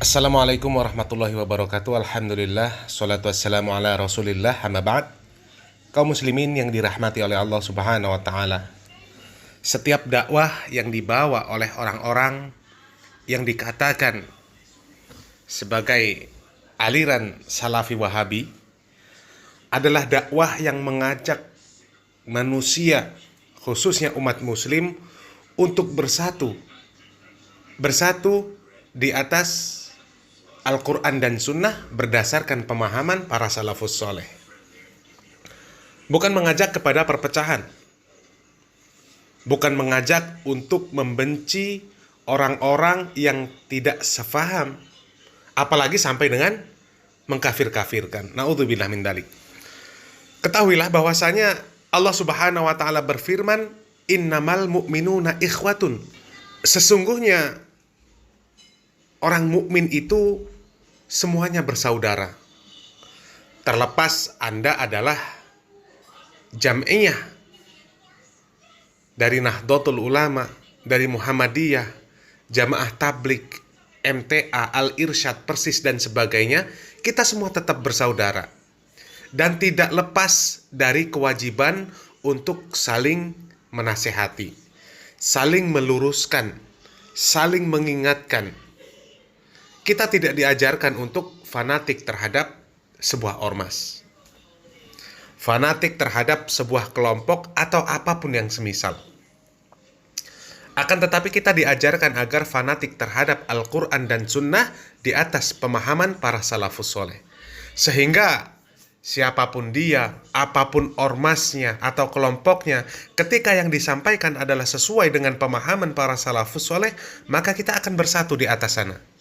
Assalamualaikum warahmatullahi wabarakatuh. Alhamdulillah, salatu wassalamu ala rasulillah, amma ba'd. Kaum muslimin yang dirahmati oleh Allah subhanahu wa ta'ala, setiap dakwah yang dibawa oleh orang-orang yang dikatakan sebagai aliran salafi wahabi adalah dakwah yang mengajak manusia, khususnya umat muslim, untuk bersatu di atas Al-Quran dan Sunnah berdasarkan pemahaman para salafus soleh. Bukan mengajak kepada perpecahan, bukan mengajak untuk membenci orang-orang yang tidak sefaham, apalagi sampai dengan mengkafir-kafirkan. Na'udzubillah min dzalik. Ketahuilah bahwasanya Allah subhanahu wa ta'ala berfirman, innamal mu'minuna ikhwatun. Sesungguhnya orang mukmin itu semuanya bersaudara. Terlepas Anda adalah jam'iyah dari Nahdlatul Ulama, dari Muhammadiyah, Jamaah Tabligh, MTA, Al-Irsyad, Persis dan sebagainya, kita semua tetap bersaudara. Dan tidak lepas dari kewajiban untuk saling menasehati, saling meluruskan, saling mengingatkan. Kita tidak diajarkan untuk fanatik terhadap sebuah ormas, fanatik terhadap sebuah kelompok atau apapun yang semisal. Akan tetapi kita diajarkan agar fanatik terhadap Al-Quran dan Sunnah di atas pemahaman para salafus soleh. Sehingga siapapun dia, apapun ormasnya atau kelompoknya, ketika yang disampaikan adalah sesuai dengan pemahaman para salafus soleh, maka kita akan bersatu di atas sana.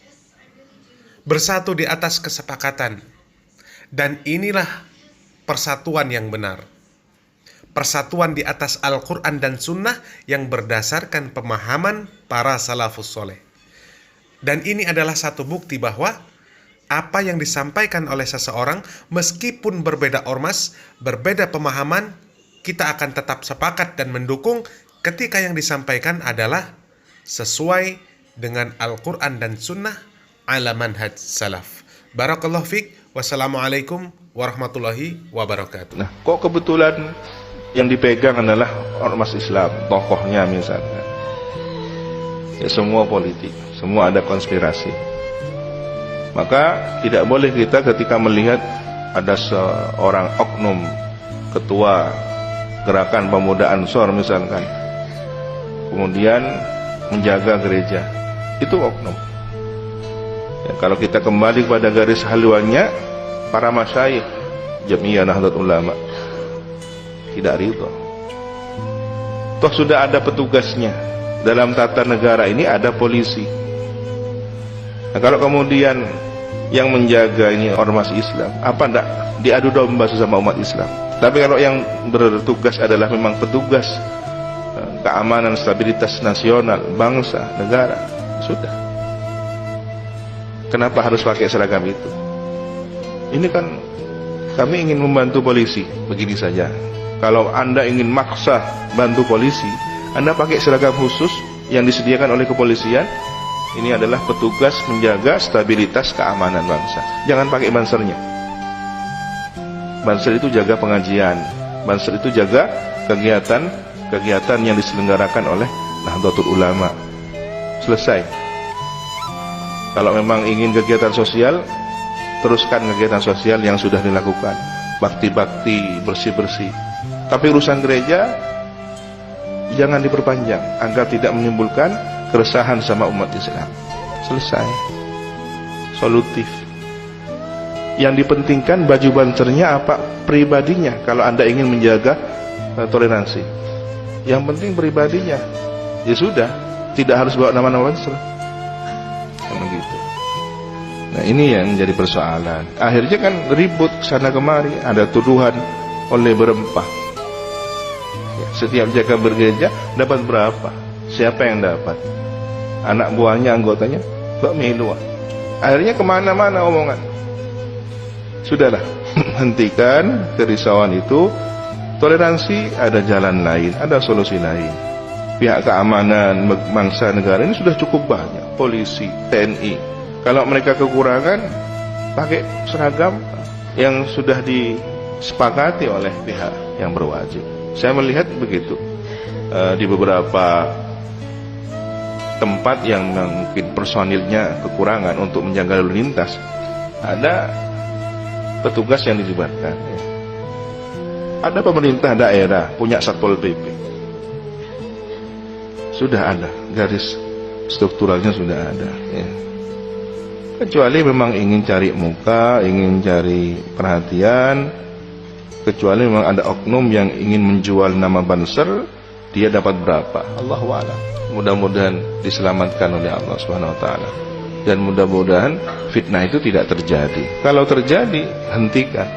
Bersatu di atas kesepakatan. Dan inilah persatuan yang benar. Persatuan di atas Al-Quran dan Sunnah yang berdasarkan pemahaman para salafus soleh. Dan ini adalah satu bukti bahwa apa yang disampaikan oleh seseorang, meskipun berbeda ormas, berbeda pemahaman, kita akan tetap sepakat dan mendukung ketika yang disampaikan adalah sesuai dengan Al-Quran dan Sunnah ala manhaj salaf. Barakallahu fiik. Wassalamualaikum warahmatullahi wabarakatuh. Nah, kok kebetulan yang dipegang adalah ormas Islam, tokohnya misalnya. Ya, semua politik, semua ada konspirasi. Maka tidak boleh kita ketika melihat ada seorang oknum ketua gerakan pemuda Ansor misalkan, kemudian menjaga gereja, itu oknum. Ya, kalau kita kembali pada garis haluannya, para masyayikh Jam'iyah Nahdlatul Ulama tidak ridho. Toh sudah ada petugasnya. Dalam tata negara ini ada polisi. Nah, kalau kemudian yang menjaga ini ormas Islam, apa enggak diadu domba sesama umat Islam? Tapi kalau yang bertugas adalah memang petugas keamanan, stabilitas nasional, bangsa, negara, sudah. Kenapa harus pakai seragam itu? Ini kan kami ingin membantu polisi, begini saja. Kalau Anda ingin maksa bantu polisi, Anda pakai seragam khusus yang disediakan oleh kepolisian. Ini adalah petugas menjaga stabilitas keamanan bangsa. Jangan pakai bansernya. Banser itu jaga pengajian. Banser itu jaga kegiatan yang diselenggarakan oleh Nahdlatul Ulama. Selesai. Kalau memang ingin kegiatan sosial, teruskan kegiatan sosial yang sudah dilakukan. Bakti-bakti, bersih-bersih. Tapi urusan gereja, jangan diperpanjang, agar tidak menimbulkan keresahan sama umat Islam. Selesai. Solutif. Yang dipentingkan baju bansernya apa? Pribadinya. Kalau Anda ingin menjaga toleransi, yang penting pribadinya. Ya sudah, tidak harus bawa nama-nama banser. Begitu. Nah, ini yang menjadi persoalan. Akhirnya kan ribut sana kemari, ada tuduhan oleh berempah. Ya, setiap jaga bergereja dapat berapa? Siapa yang dapat? Anak buahnya, anggotanya, Mbak Milo. Akhirnya kemana-mana omongan. Sudahlah, hentikan kerisauan itu. Toleransi, ada jalan lain, ada solusi lain. Pihak keamanan bangsa negara ini sudah cukup banyak, polisi, TNI, Kalau mereka kekurangan, pakai seragam yang sudah disepakati oleh pihak yang berwajib. Saya melihat begitu. Di beberapa tempat yang mungkin personilnya kekurangan untuk menjaga lalu lintas, ada petugas yang dilibatkan. Ada pemerintah daerah punya Satpol PP. Sudah ada, garis strukturalnya sudah ada. Ya. Kecuali memang ingin cari muka, ingin cari perhatian, kecuali memang ada oknum yang ingin menjual nama Banser, dia dapat berapa? Allahu a'lam. Mudah-mudahan diselamatkan oleh Allah Subhanahu wa taala. Dan mudah-mudahan fitnah itu tidak terjadi. Kalau terjadi, hentikan.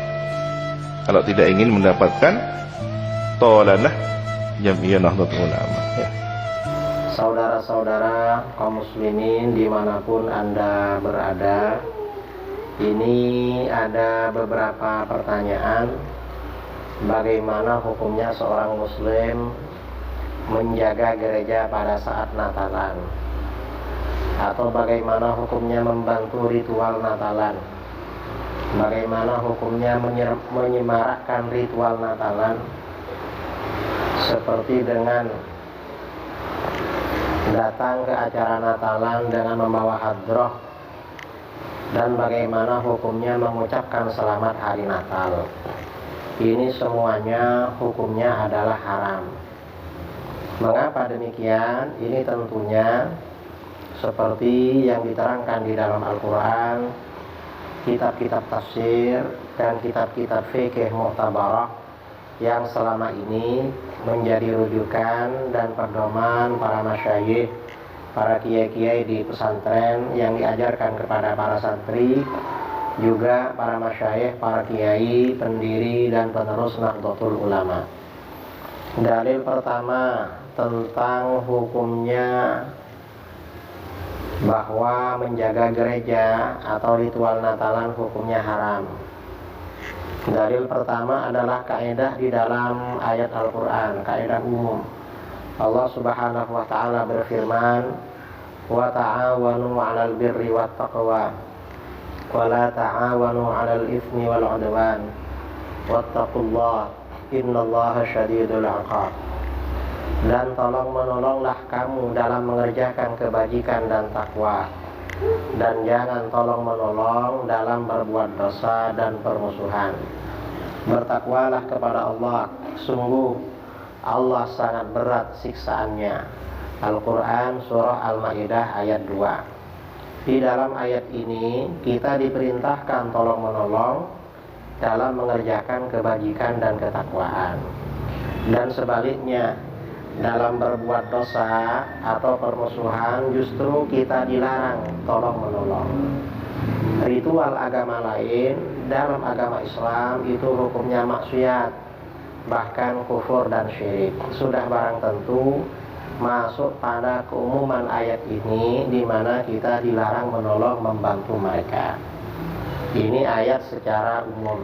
Kalau tidak ingin mendapatkan tolanah Jam'iyah Nahdlatul Ulama. Ya. Saudara-saudara kaum muslimin dimanapun Anda berada, ini ada beberapa pertanyaan. Bagaimana hukumnya seorang muslim menjaga gereja pada saat Natalan? Atau bagaimana hukumnya membantu ritual Natalan? Bagaimana hukumnya menyemarakkan ritual Natalan? Seperti dengan datang ke acara Natalan dengan membawa hadroh, dan bagaimana hukumnya mengucapkan selamat hari Natal. Ini semuanya hukumnya adalah haram. Mengapa demikian? Ini tentunya seperti yang diterangkan di dalam Al-Quran, kitab-kitab tafsir dan kitab-kitab fikih mu'tabarah yang selama ini menjadi rujukan dan pedoman para masyayikh, para kiai-kiai di pesantren yang diajarkan kepada para santri, juga para masyayikh, para kiai, pendiri dan penerus Nahdlatul Ulama. Dalil pertama tentang hukumnya bahwa menjaga gereja atau ritual Natalan hukumnya haram. Dalil pertama adalah kaidah di dalam ayat Al-Quran, kaidah umum. Allah Subhanahu wa ta'ala berfirman, wa ta'awanu 'alal birri wat taqwa wa la ta'awanu 'alal itsmi wal 'udwan wattaqullaha innallaha syadidul 'iqab. Dan tolong menolonglah kamu dalam mengerjakan kebajikan dan takwa, dan jangan tolong menolong dalam berbuat dosa dan permusuhan. Bertakwalah kepada Allah, sungguh Allah sangat berat siksaannya. Al-Quran Surah Al-Ma'idah ayat 2. Di dalam ayat ini kita diperintahkan tolong menolong dalam mengerjakan kebajikan dan ketakwaan. Dan sebaliknya, dalam berbuat dosa atau permusuhan justru kita dilarang tolong menolong. Ritual agama lain dalam agama Islam itu hukumnya maksiat, bahkan kufur dan syirik. Sudah barang tentu masuk pada keumuman ayat ini, di mana kita dilarang menolong membantu mereka. Ini ayat secara umum.